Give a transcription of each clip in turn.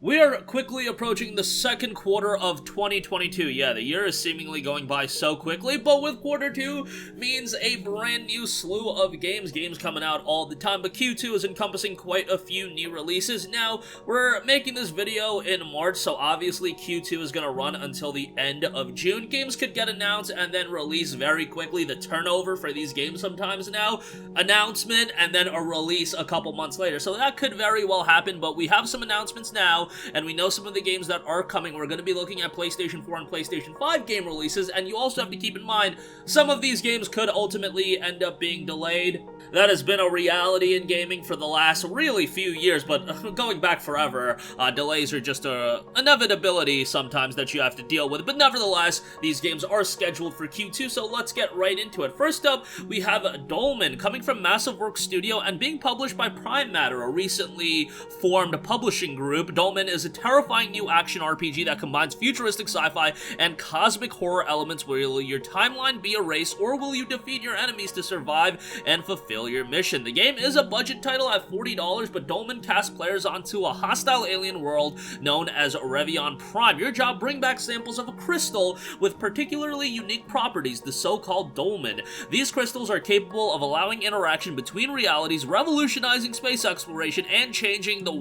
We are quickly approaching the second quarter of 2022. Yeah, the year is seemingly going by so quickly, but with quarter 2 means a brand new slew of games coming out all the time, but Q2 is encompassing quite a few new releases. Now, we're making this video in March, so obviously Q2 is going to run until the end of June. Games could get announced and then released very quickly. The turnover for these games sometimes now, announcement and then a release a couple months later, so that could very well happen, but we have some announcements now, and we know some of the games that are coming. We're going to be looking at PlayStation 4 and PlayStation 5 game releases, and you also have to keep in mind, some of these games could ultimately end up being delayed. That has been a reality in gaming for the last really few years, but going back forever, delays are just an inevitability sometimes that you have to deal with, but nevertheless, these games are scheduled for Q2, so let's get right into it. First up, we have Dolmen, coming from Massive Works Studio and being published by Prime Matter, a recently formed publishing group. Dolmen is a terrifying new action RPG that combines futuristic sci-fi and cosmic horror elements. Will your timeline be erased, or will you defeat your enemies to survive and fulfill your mission? The game is a budget title at $40, but Dolmen casts players onto a hostile alien world known as Revion Prime. Your job: bring back samples of a crystal with particularly unique properties, the so-called Dolmen. These crystals are capable of allowing interaction between realities, revolutionizing space exploration, and changing the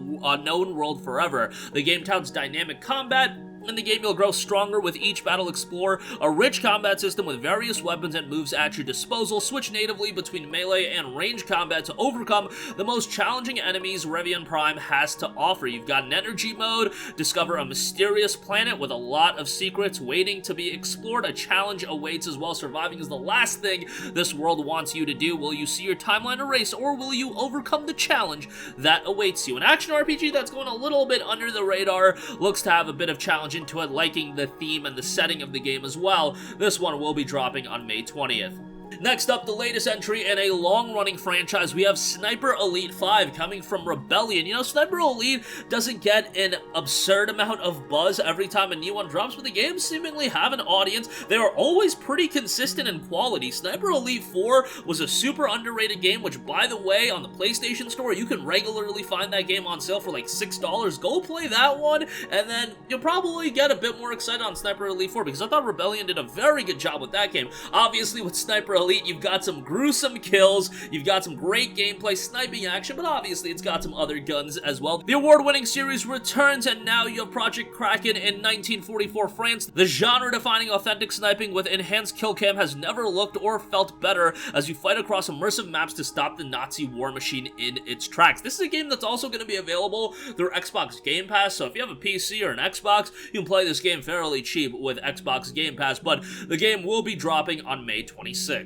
known world forever. The game touts dynamic combat. In the game, you'll grow stronger with each battle. Explore a rich combat system with various weapons and moves at your disposal. Switch natively between melee and range combat to overcome the most challenging enemies Revion Prime has to offer. You've got an energy mode. Discover a mysterious planet with a lot of secrets waiting to be explored. A challenge awaits as well. Surviving is the last thing this world wants you to do. Will you see your timeline erased, or will you overcome the challenge that awaits you? An action RPG that's going a little bit under the radar, looks to have a bit of challenge into it, liking the theme and the setting of the game as well. This one will be dropping on May 20th. Next up, the latest entry in a long-running franchise, we have Sniper Elite 5 coming from Rebellion. You know, Sniper Elite doesn't get an absurd amount of buzz every time a new one drops, but the games seemingly have an audience. They are always pretty consistent in quality. Sniper Elite 4 was a super underrated game, which, by the way, on the PlayStation Store, you can regularly find that game on sale for like $6. Go play that one, and then you'll probably get a bit more excited on Sniper Elite 4, because I thought Rebellion did a very good job with that game. Obviously, with Sniper Elite, you've got some gruesome kills, you've got some great gameplay, sniping action, but obviously it's got some other guns as well. The award-winning series returns, and now you have Project Kraken in 1944 France. The genre-defining authentic sniping with enhanced kill cam has never looked or felt better as you fight across immersive maps to stop the Nazi war machine in its tracks. This is a game that's also going to be available through Xbox Game Pass, so if you have a PC or an Xbox, you can play this game fairly cheap with Xbox Game Pass, but the game will be dropping on May 26th.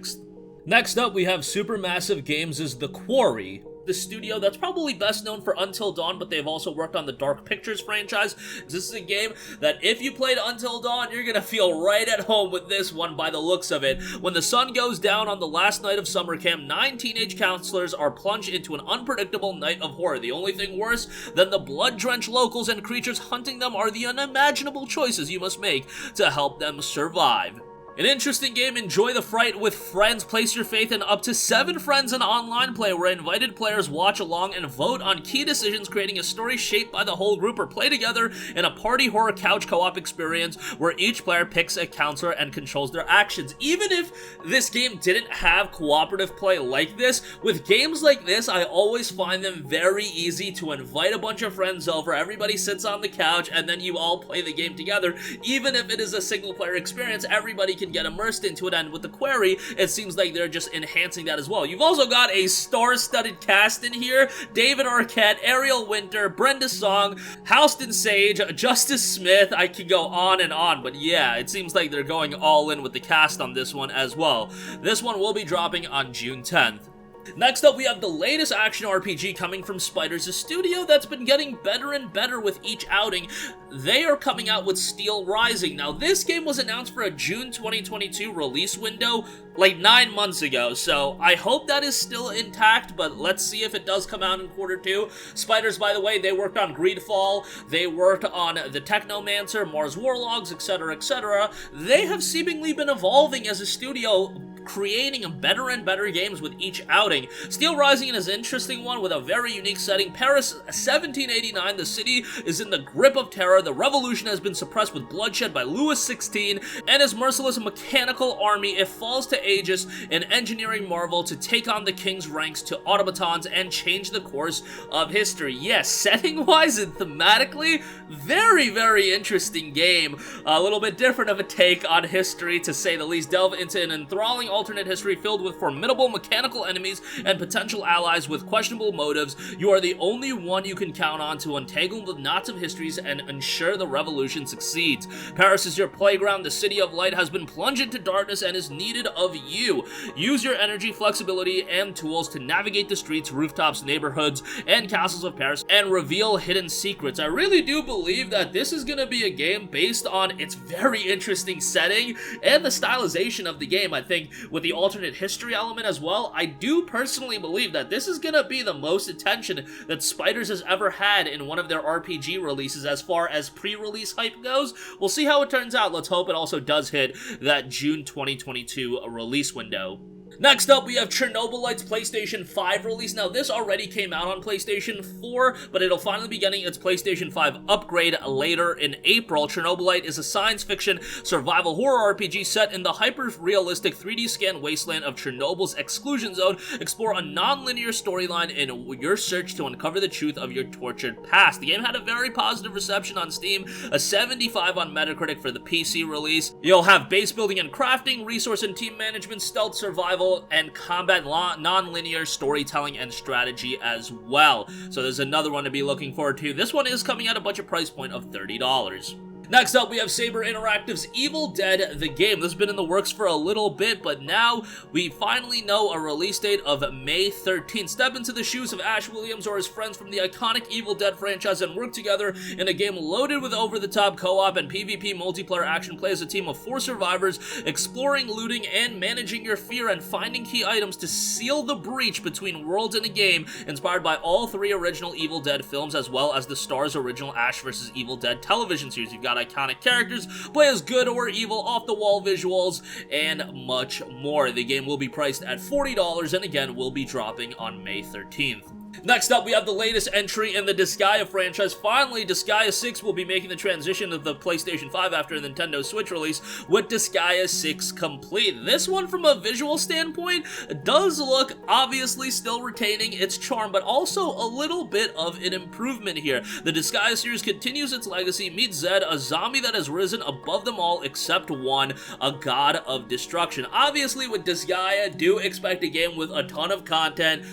Next up, we have Supermassive Games' The Quarry, the studio that's probably best known for Until Dawn, but they've also worked on the Dark Pictures franchise. This is a game that if you played Until Dawn, you're gonna feel right at home with this one by the looks of it. When the sun goes down on the last night of summer camp, 9 teenage counselors are plunged into an unpredictable night of horror. The only thing worse than the blood-drenched locals and creatures hunting them are the unimaginable choices you must make to help them survive. An interesting game. Enjoy the fright with friends. Place your faith in up to 7 friends in online play, where invited players watch along and vote on key decisions, creating a story shaped by the whole group, or play together in a party horror couch co-op experience where each player picks a counselor and controls their actions. Even if this game didn't have cooperative play like this, with games like this, I always find them very easy to invite a bunch of friends over, everybody sits on the couch, and then you all play the game together. Even if it is a single-player experience, everybody can get immersed into it, and with the Quarry, it seems like they're just enhancing that as well. You've also got a star-studded cast in here: David Arquette, Ariel Winter, Brenda Song, Halston Sage, Justice Smith. I could go on and on, but yeah, it seems like they're going all in with the cast on this one as well. This one will be dropping on June 10th. Next up, we have the latest action RPG coming from Spiders, a studio that's been getting better and better with each outing. They are coming out with Steelrising. Now, this game was announced for a June 2022 release window like 9 months ago, so I hope that is still intact, but let's see if it does come out in quarter 2. Spiders, by the way, they worked on Greedfall, they worked on the Technomancer, Mars Warlogs, etc., etc. They have seemingly been evolving as a studio creating better and better games with each outing. Steelrising is an interesting one with a very unique setting. Paris 1789, the city is in the grip of terror, the revolution has been suppressed with bloodshed by Louis XVI, and his merciless mechanical army, it falls to Aegis, an engineering marvel, to take on the king's ranks to automatons and change the course of history. Yes, setting-wise and thematically, very, very interesting game. A little bit different of a take on history, to say the least. Delve into an enthralling alternate history filled with formidable mechanical enemies and potential allies with questionable motives. You are the only one you can count on to untangle the knots of histories and ensure the revolution succeeds. Paris is your playground. The city of light has been plunged into darkness and is needed of you. Use your energy, flexibility, and tools to navigate the streets, rooftops, neighborhoods, and castles of Paris and reveal hidden secrets. I really do believe that this is going to be a game based on its very interesting setting and the stylization of the game. I think with the alternate history element as well, I do personally believe that this is going to be the most attention that Spiders has ever had in one of their RPG releases as far as pre-release hype goes. We'll see how it turns out. Let's hope it also does hit that June 2022 release window. Next up, we have Chernobylite's PlayStation 5 release. Now, this already came out on PlayStation 4, but it'll finally be getting its PlayStation 5 upgrade later in April. Chernobylite is a science fiction survival horror RPG set in the hyper-realistic 3D scan wasteland of Chernobyl's exclusion zone. Explore a non-linear storyline in your search to uncover the truth of your tortured past. The game had a very positive reception on Steam, a 75 on Metacritic for the PC release. You'll have base building and crafting, resource and team management, stealth, survival, and combat, non-linear storytelling and strategy as well. So there's another one to be looking forward to. This one is coming at a budget price point of $30. Next up, we have Saber Interactive's Evil Dead, the game. This has been in the works for a little bit, but now we finally know a release date of May 13th. Step into the shoes of Ash Williams or his friends from the iconic Evil Dead franchise and work together in a game loaded with over-the-top co-op and PvP multiplayer action. Play as a team of 4 survivors, exploring, looting, and managing your fear and finding key items to seal the breach between worlds in a game inspired by all 3 original Evil Dead films, as well as the Starz original Ash vs. Evil Dead television series. You've got iconic characters, play as good or evil, off-the-wall visuals, and much more. The game will be priced at $40 and again will be dropping on May 13th. Next up, we have the latest entry in the Disgaea franchise. Finally, Disgaea 6 will be making the transition of the PlayStation 5 after the Nintendo Switch release with Disgaea 6 Complete. This one, from a visual standpoint, does look obviously still retaining its charm, but also a little bit of an improvement here. The Disgaea series continues its legacy. Meet Zed, a zombie that has risen above them all except one, a god of destruction. Obviously, with Disgaea, do expect a game with a ton of content,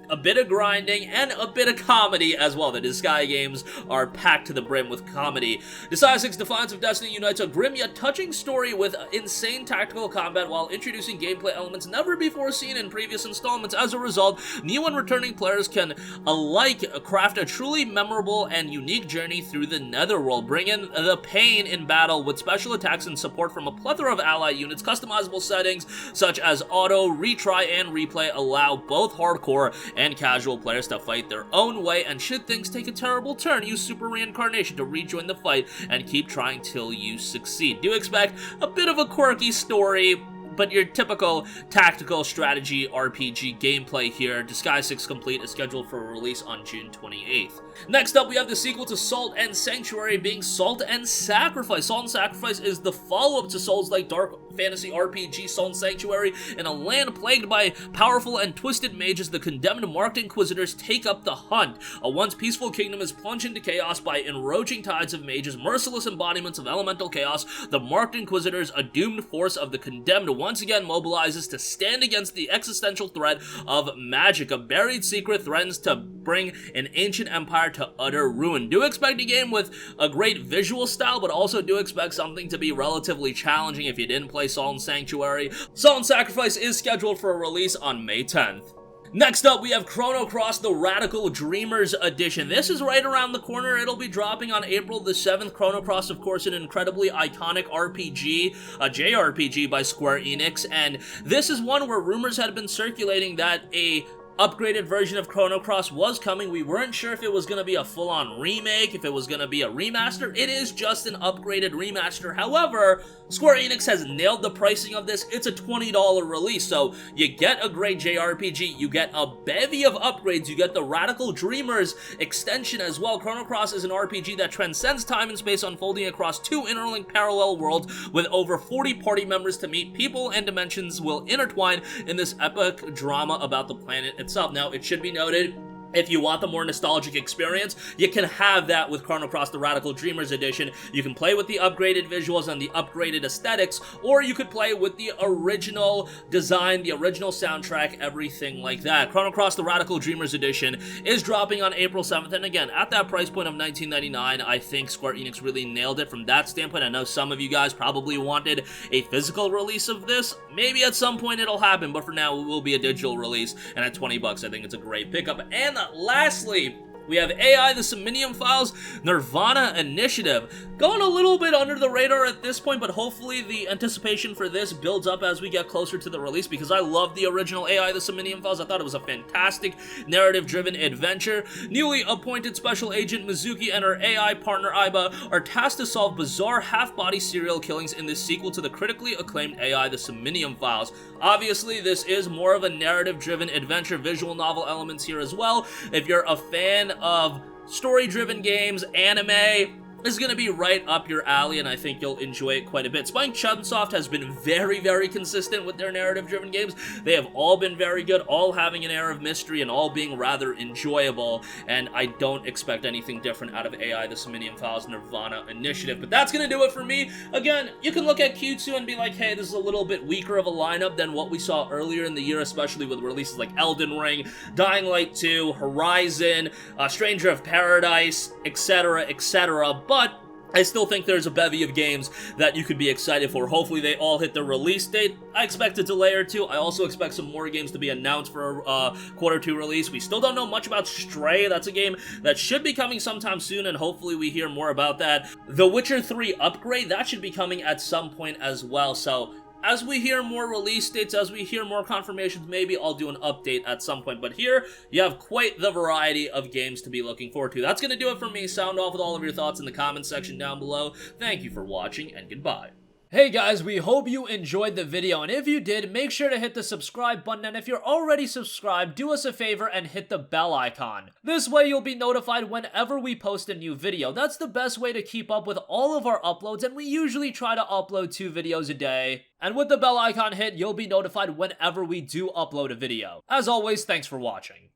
a bit of grinding, and a bit of comedy as well. The Disgaea games are packed to the brim with comedy. Disgaea 6 Defiance of Destiny unites a grim yet touching story with insane tactical combat while introducing gameplay elements never before seen in previous installments. As a result, new and returning players can alike craft a truly memorable and unique journey through the Netherworld. Bring in the pain in battle with special attacks and support from a plethora of ally units. Customizable settings such as auto, retry, and replay allow both hardcore and casual players to fight their own way, and should things take a terrible turn, use Super Reincarnation to rejoin the fight and keep trying till you succeed. Do expect a bit of a quirky story, but your typical tactical strategy RPG gameplay here. Disgaea 6 Complete is scheduled for a release on June 28th. Next up, we have the sequel to Salt and Sanctuary, being Salt and Sacrifice. Salt and Sacrifice is the follow-up to Souls-like dark fantasy RPG Salt and Sanctuary. In a land plagued by powerful and twisted mages, the condemned Marked Inquisitors take up the hunt. A once peaceful kingdom is plunged into chaos by enraging tides of mages, merciless embodiments of elemental chaos. The Marked Inquisitors, a doomed force of the condemned, once again mobilizes to stand against the existential threat of magic. A buried secret threatens to bring an ancient empire to utter ruin. Do expect a game with a great visual style, but also do expect something to be relatively challenging if you didn't play Salt and Sanctuary. Salt and Sacrifice is scheduled for a release on May 10th. Next up, we have Chrono Cross, the Radical Dreamers Edition. This is right around the corner. It'll be dropping on April the 7th. Chrono Cross, of course, an incredibly iconic RPG, a JRPG by Square Enix, and this is one where rumors had been circulating that a upgraded version of Chrono Cross was coming. We weren't sure if it was going to be a full-on remake, if it was going to be a remaster. It is just an upgraded remaster. However, Square Enix has nailed the pricing of this. It's a $20 release, so you get a great JRPG, you get a bevy of upgrades, you get the Radical Dreamers extension as well. Chrono Cross is an RPG that transcends time and space, unfolding across two interlinked parallel worlds with over 40 party members to meet. People and dimensions will intertwine in this epic drama about the planet itself. Now, it should be noted, if you want the more nostalgic experience, you can have that with Chrono Cross the Radical Dreamers Edition. You can play with the upgraded visuals and the upgraded aesthetics, or you could play with the original design, the original soundtrack, everything like that. Chrono Cross the Radical Dreamers Edition is dropping on April 7th, and again, at that price point of $19.99, I think Square Enix really nailed it from that standpoint. I know some of you guys probably wanted a physical release of this. Maybe at some point it'll happen, but for now, it will be a digital release, and at 20 bucks, I think it's a great pickup. And lastly, we have AI, the SOMNIUM Files, nirvanA Initiative. Going a little bit under the radar at this point, but hopefully the anticipation for this builds up as we get closer to the release, because I love the original AI, the SOMNIUM Files. I thought it was a fantastic narrative-driven adventure. Newly appointed Special Agent Mizuki and her AI partner Aiba are tasked to solve bizarre half-body serial killings in this sequel to the critically acclaimed AI, the SOMNIUM Files. Obviously, this is more of a narrative-driven adventure, visual novel elements here as well. If you're a fan of story-driven games, anime, this is going to be right up your alley, and I think you'll enjoy it quite a bit. Spike Chunsoft has been very, very consistent with their narrative-driven games. They have all been very good, all having an air of mystery and all being rather enjoyable, and I don't expect anything different out of AI, the SOMNIUM Files nirvanA Initiative. But that's going to do it for me. Again, you can look at Q2 and be like, hey, this is a little bit weaker of a lineup than what we saw earlier in the year, especially with releases like Elden Ring, Dying Light 2, Horizon, Stranger of Paradise, etc., etc., but I still think there's a bevy of games that you could be excited for. Hopefully they all hit their release date. I expect a delay or two. I also expect some more games to be announced for Q2 release. We still don't know much about Stray. That's a game that should be coming sometime soon, and hopefully we hear more about that. The Witcher 3 upgrade, that should be coming at some point as well, so as we hear more release dates, as we hear more confirmations, maybe I'll do an update at some point. But here, you have quite the variety of games to be looking forward to. That's going to do it for me. Sound off with all of your thoughts in the comment section down below. Thank you for watching, and goodbye. Hey guys, we hope you enjoyed the video, and if you did, make sure to hit the subscribe button, and if you're already subscribed, do us a favor and hit the bell icon. This way you'll be notified whenever we post a new video. That's the best way to keep up with all of our uploads, and we usually try to upload 2 videos a day. And with the bell icon hit, you'll be notified whenever we do upload a video. As always, thanks for watching.